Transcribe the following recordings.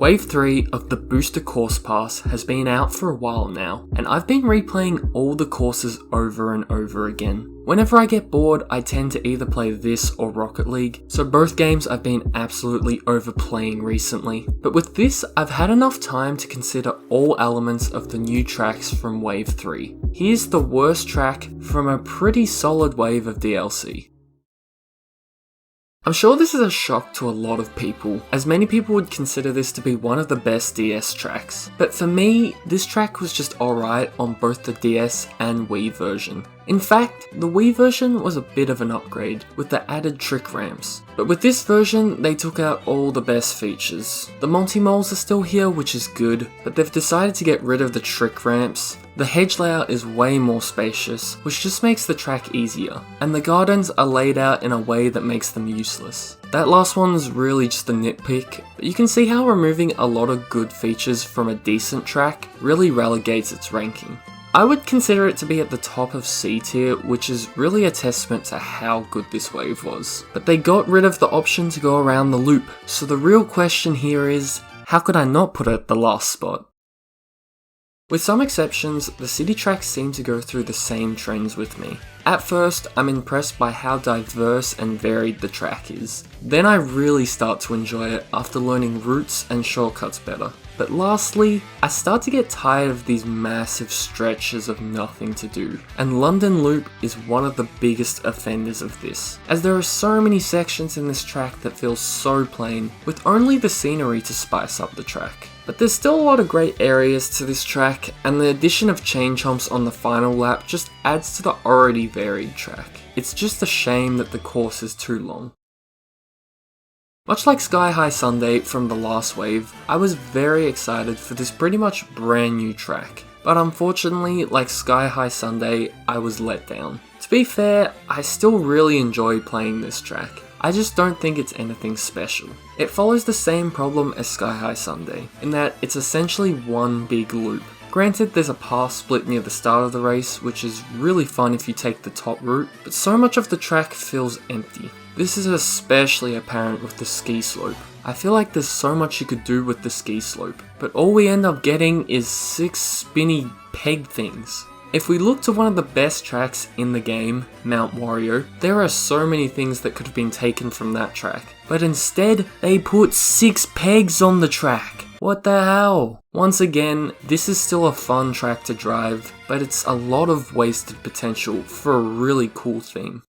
Wave 3 of the Booster Course Pass has been out for a while now, and I've been replaying all the courses over and over again. Whenever I get bored, I tend to either play this or Rocket League, so both games I've been absolutely overplaying recently. But with this, I've had enough time to consider all elements of the new tracks from Wave 3. Here's the worst track from a pretty solid wave of DLC. I'm sure this is a shock to a lot of people, as many people would consider this to be one of the best DS tracks. But for me, this track was just alright on both the DS and Wii version. In fact, the Wii version was a bit of an upgrade, with the added trick ramps. But with this version, they took out all the best features. The multi-moles are still here, which is good, but they've decided to get rid of the trick ramps. The hedge layout is way more spacious, which just makes the track easier, and the gardens are laid out in a way that makes them useless. That last one's really just a nitpick, but you can see how removing a lot of good features from a decent track really relegates its ranking. I would consider it to be at the top of C tier, which is really a testament to how good this wave was. But they got rid of the option to go around the loop, so the real question here is, how could I not put it at the last spot? With some exceptions, the city tracks seem to go through the same trends with me. At first, I'm impressed by how diverse and varied the track is. Then I really start to enjoy it after learning routes and shortcuts better. But lastly, I start to get tired of these massive stretches of nothing to do, and London Loop is one of the biggest offenders of this, as there are so many sections in this track that feel so plain, with only the scenery to spice up the track. But there's still a lot of great areas to this track, and the addition of chain chomps on the final lap just adds to the already varied track. It's just a shame that the course is too long. Much like Sky High Sunday from the last wave, I was very excited for this pretty much brand new track, but unfortunately, like Sky High Sunday, I was let down. To be fair, I still really enjoy playing this track. I just don't think it's anything special. It follows the same problem as Sky High Sunday, in that it's essentially one big loop. Granted, there's a path split near the start of the race, which is really fun if you take the top route, but so much of the track feels empty. This is especially apparent with the ski slope. I feel like there's so much you could do with the ski slope, but all we end up getting is 6 spinny peg things. If we look to one of the best tracks in the game, Mount Wario, there are so many things that could have been taken from that track, but instead they put 6 pegs on the track. What the hell? Once again, this is still a fun track to drive, but it's a lot of wasted potential for a really cool theme.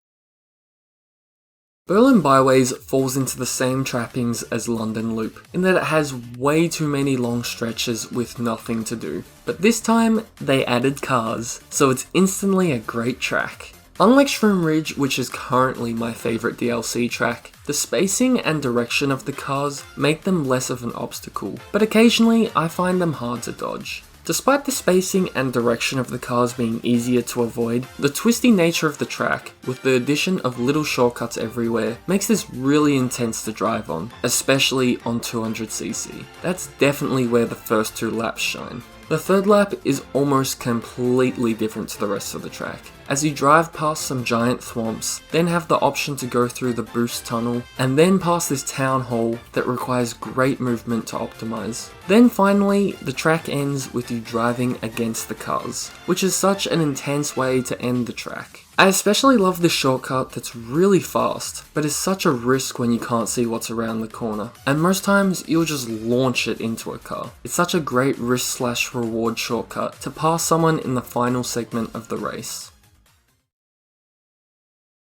Berlin Byways falls into the same trappings as London Loop, in that it has way too many long stretches with nothing to do. But this time, they added cars, so it's instantly a great track. Unlike Shroom Ridge, which is currently my favourite DLC track, the spacing and direction of the cars make them less of an obstacle, but occasionally I find them hard to dodge. Despite the spacing and direction of the cars being easier to avoid, the twisty nature of the track, with the addition of little shortcuts everywhere, makes this really intense to drive on, especially on 200cc. That's definitely where the first 2 laps shine. The third lap is almost completely different to the rest of the track, as you drive past some giant thwomps, then have the option to go through the boost tunnel, and then past this town hall that requires great movement to optimize. Then finally, the track ends with you driving against the cars, which is such an intense way to end the track. I especially love this shortcut that's really fast, but is such a risk when you can't see what's around the corner, and most times you'll just launch it into a car. It's such a great risk/reward shortcut to pass someone in the final segment of the race.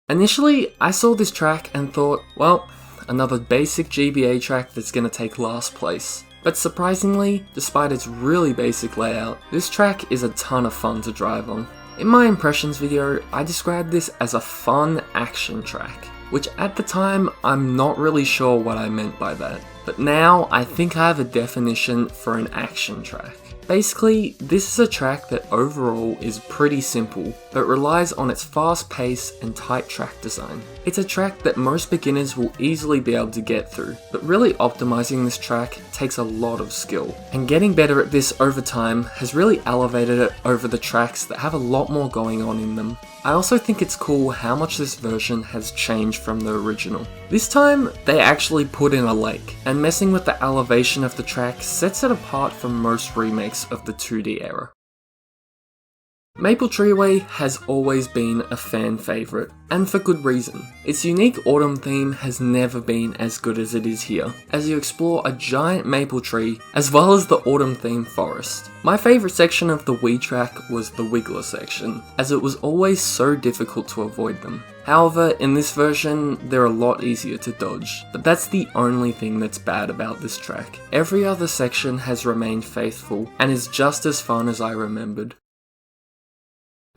Initially, I saw this track and thought, well, another basic GBA track that's gonna take last place. But surprisingly, despite its really basic layout, this track is a ton of fun to drive on. In my impressions video, I described this as a fun action track, which at the time, I'm not really sure what I meant by that. But now, I think I have a definition for an action track. Basically, this is a track that overall is pretty simple, but relies on its fast pace and tight track design. It's a track that most beginners will easily be able to get through, but really optimizing this track takes a lot of skill, and getting better at this over time has really elevated it over the tracks that have a lot more going on in them. I also think it's cool how much this version has changed from the original. This time, they actually put in a lake, and messing with the elevation of the track sets it apart from most remakes of the 2D era. Maple Treeway has always been a fan favourite, and for good reason. Its unique autumn theme has never been as good as it is here, as you explore a giant maple tree as well as the autumn themed forest. My favourite section of the Wii track was the Wiggler section, as it was always so difficult to avoid them. However, in this version, they're a lot easier to dodge, but that's the only thing that's bad about this track. Every other section has remained faithful, and is just as fun as I remembered.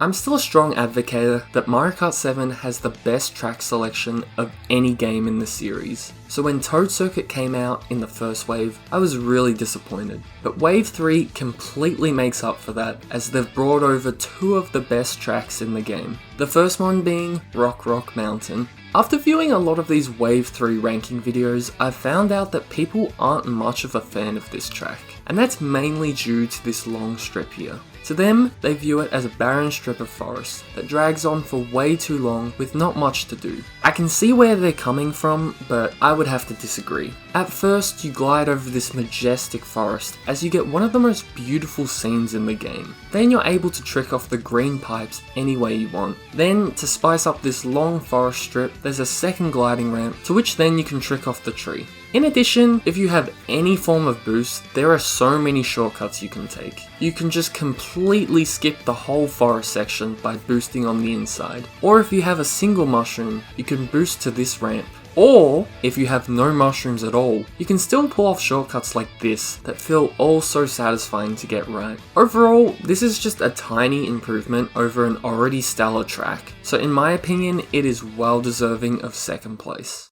I'm still a strong advocate that Mario Kart 7 has the best track selection of any game in the series, so when Toad Circuit came out in the first wave, I was really disappointed. But Wave 3 completely makes up for that, as they've brought over two of the best tracks in the game. The first one being Rock Mountain. After viewing a lot of these Wave 3 ranking videos, I've found out that people aren't much of a fan of this track, and that's mainly due to this long strip here. To them, they view it as a barren strip of forest that drags on for way too long with not much to do. I can see where they're coming from, but I would have to disagree. At first, you glide over this majestic forest as you get one of the most beautiful scenes in the game. Then you're able to trick off the green pipes any way you want. Then, to spice up this long forest strip, there's a second gliding ramp to which then you can trick off the tree. In addition, if you have any form of boost, there are so many shortcuts you can take. You can just completely skip the whole forest section by boosting on the inside. Or if you have a single mushroom, you can boost to this ramp. Or, if you have no mushrooms at all, you can still pull off shortcuts like this that feel all so satisfying to get right. Overall, this is just a tiny improvement over an already stellar track, so in my opinion, it is well deserving of second place.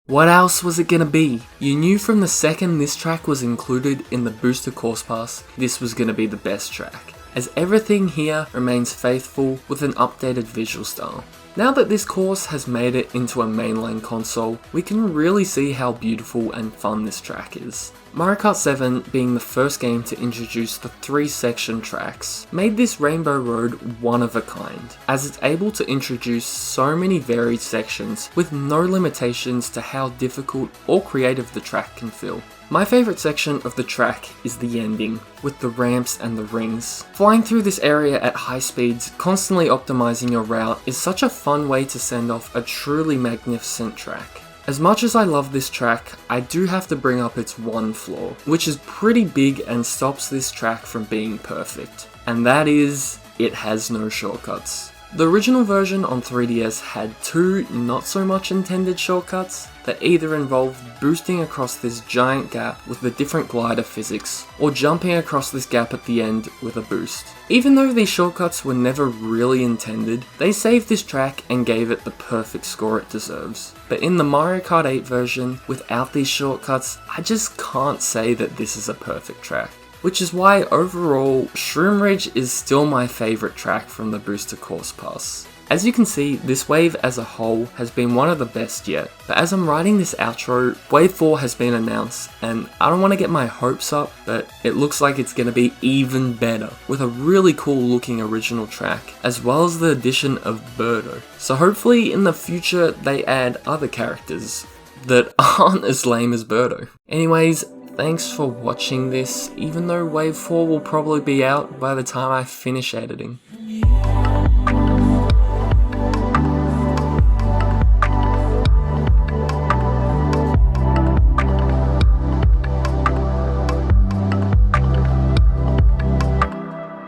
What else was it gonna be? You knew from the second this track was included in the Booster Course Pass, this was gonna be the best track, as everything here remains faithful with an updated visual style. Now that this course has made it into a mainline console, we can really see how beautiful and fun this track is. Mario Kart 7 being the first game to introduce the 3-section tracks, made this Rainbow Road one of a kind, as it's able to introduce so many varied sections with no limitations to how difficult or creative the track can feel. My favourite section of the track is the ending, with the ramps and the rings. Flying through this area at high speeds, constantly optimising your route, is such a fun way to send off a truly magnificent track. As much as I love this track, I do have to bring up its one flaw, which is pretty big and stops this track from being perfect, and that is, it has no shortcuts. The original version on 3DS had two not so much intended shortcuts that either involved boosting across this giant gap with the different glider physics, or jumping across this gap at the end with a boost. Even though these shortcuts were never really intended, they saved this track and gave it the perfect score it deserves. But in the Mario Kart 8 version, without these shortcuts, I just can't say that this is a perfect track. Which is why overall, Shroom Ridge is still my favourite track from the Booster Course Pass. As you can see, this wave as a whole has been one of the best yet, but as I'm writing this outro, Wave 4 has been announced, and I don't want to get my hopes up, but it looks like it's going to be even better, with a really cool looking original track, as well as the addition of Birdo. So hopefully in the future they add other characters that aren't as lame as Birdo. Anyways, thanks for watching this, even though Wave 4 will probably be out by the time I finish editing.